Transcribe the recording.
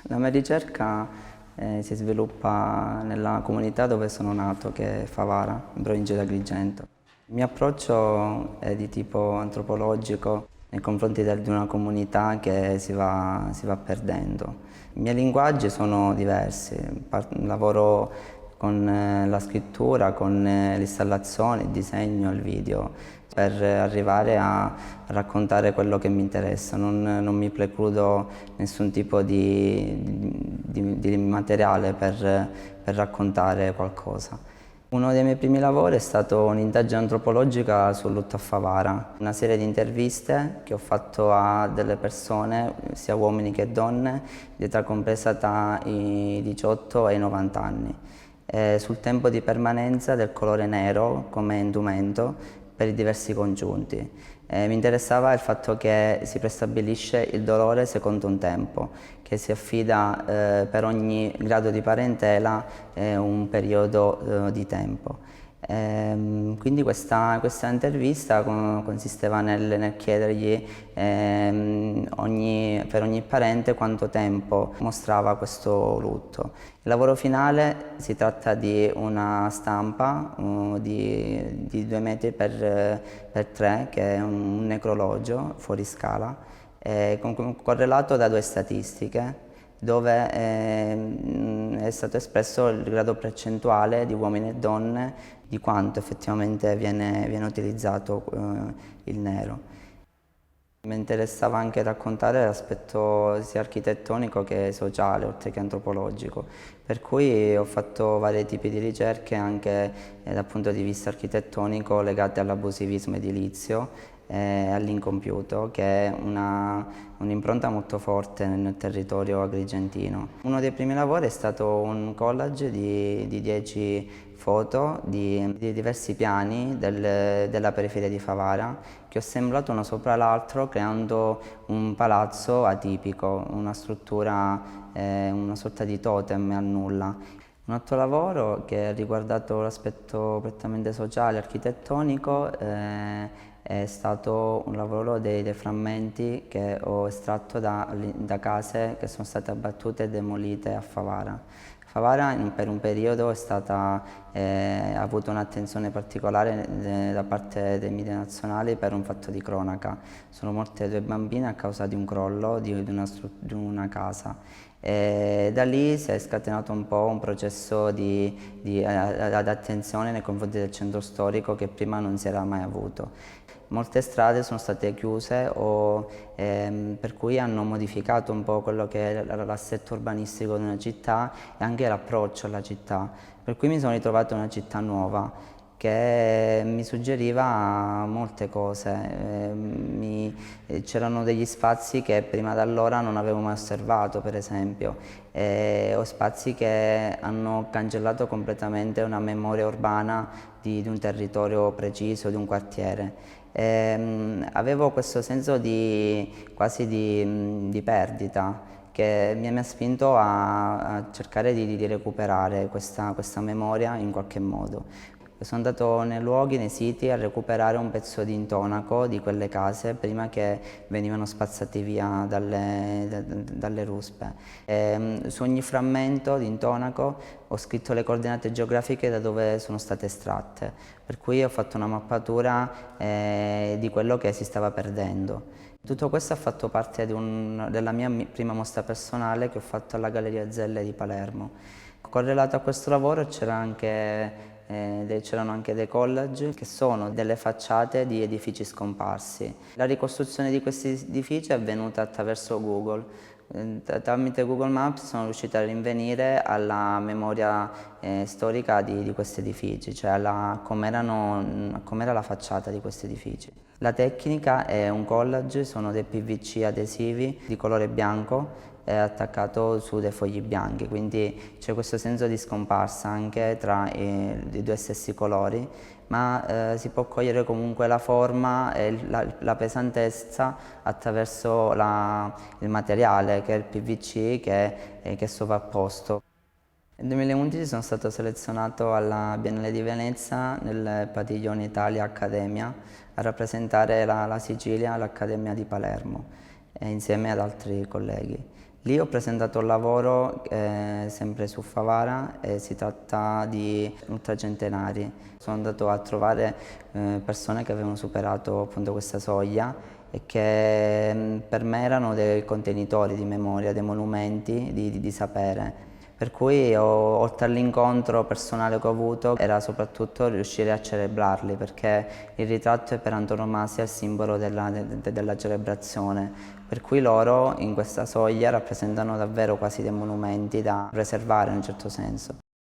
La mia ricerca si sviluppa nella comunità dove sono nato, che è Favara, in provincia di Agrigento. Il mio approccio è di tipo antropologico nei confronti di una comunità che si va perdendo. I miei linguaggi sono diversi, lavoro con la scrittura, con l'installazione, il disegno, il video, per arrivare a raccontare quello che mi interessa. Non mi precludo nessun tipo di materiale per raccontare qualcosa. Uno dei miei primi lavori è stato un'indagine antropologica sul lutto a Favara, una serie di interviste che ho fatto a delle persone, sia uomini che donne, di età compresa tra i 18 e i 90 anni, sul tempo di permanenza del colore nero come indumento per i diversi congiunti. Mi interessava il fatto che si prestabilisce il dolore secondo un tempo, che si affida per ogni grado di parentela un periodo di tempo. Quindi questa intervista consisteva nel chiedergli per ogni parente quanto tempo mostrava questo lutto. Il lavoro finale si tratta di una stampa di 2 metri per 3, che è un necrologio fuori scala, correlato da 2 statistiche, dove è stato espresso il grado percentuale di uomini e donne di quanto effettivamente viene utilizzato il nero. Mi interessava anche raccontare l'aspetto sia architettonico che sociale, oltre che antropologico, per cui ho fatto vari tipi di ricerche anche dal punto di vista architettonico legate all'abusivismo edilizio e all'incompiuto, che è un'impronta molto forte nel territorio agrigentino. Uno dei primi lavori è stato un collage di 10 foto di diversi piani della periferia di Favara, che ho assemblato uno sopra l'altro creando un palazzo atipico, una struttura, una sorta di totem al nulla. Un altro lavoro che ha riguardato l'aspetto prettamente sociale e architettonico è stato un lavoro dei frammenti che ho estratto da case che sono state abbattute e demolite a Favara. Favara per un periodo ha avuto un'attenzione particolare da parte dei media nazionali per un fatto di cronaca. Sono morte 2 bambine a causa di un crollo di una casa. E da lì si è scatenato un po' un processo ad attenzione nei confronti del centro storico che prima non si era mai avuto. Molte strade sono state chiuse per cui hanno modificato un po' quello che era l'assetto urbanistico di una città e anche l'approccio alla città, per cui mi sono ritrovato in una città nuova che mi suggeriva molte cose. C'erano degli spazi che prima da allora non avevo mai osservato, per esempio, o spazi che hanno cancellato completamente una memoria urbana di un territorio preciso, di un quartiere. Avevo questo senso quasi di perdita che mi ha spinto a cercare di recuperare questa memoria in qualche modo. Sono andato nei luoghi, nei siti, a recuperare un pezzo di intonaco di quelle case prima che venivano spazzati via dalle ruspe. Su ogni frammento di intonaco ho scritto le coordinate geografiche da dove sono state estratte, per cui ho fatto una mappatura di quello che si stava perdendo. Tutto questo ha fatto parte della mia prima mostra personale che ho fatto alla Galleria Zelle di Palermo. Correlato a questo lavoro c'erano anche dei collage che sono delle facciate di edifici scomparsi. La ricostruzione di questi edifici è avvenuta attraverso Google. Tramite Google Maps sono riuscita a rinvenire alla memoria storica di questi edifici, cioè com'era la facciata di questi edifici. La tecnica è un collage, sono dei PVC adesivi di colore bianco attaccato su dei fogli bianchi, quindi c'è questo senso di scomparsa anche tra i 2 stessi colori, ma si può cogliere comunque la forma e la pesantezza attraverso il materiale che è il PVC che è sovrapposto. Nel 2011 sono stato selezionato alla Biennale di Venezia nel padiglione Italia Accademia a rappresentare la Sicilia all'Accademia di Palermo insieme ad altri colleghi. Lì ho presentato un lavoro sempre su Favara e si tratta di ultracentenari. Sono andato a trovare persone che avevano superato appunto questa soglia e che per me erano dei contenitori di memoria, dei monumenti di sapere. Per cui oltre all'incontro personale che ho avuto era soprattutto riuscire a celebrarli, perché il ritratto è per antonomasia il simbolo della celebrazione, per cui loro in questa soglia rappresentano davvero quasi dei monumenti da preservare in un certo senso.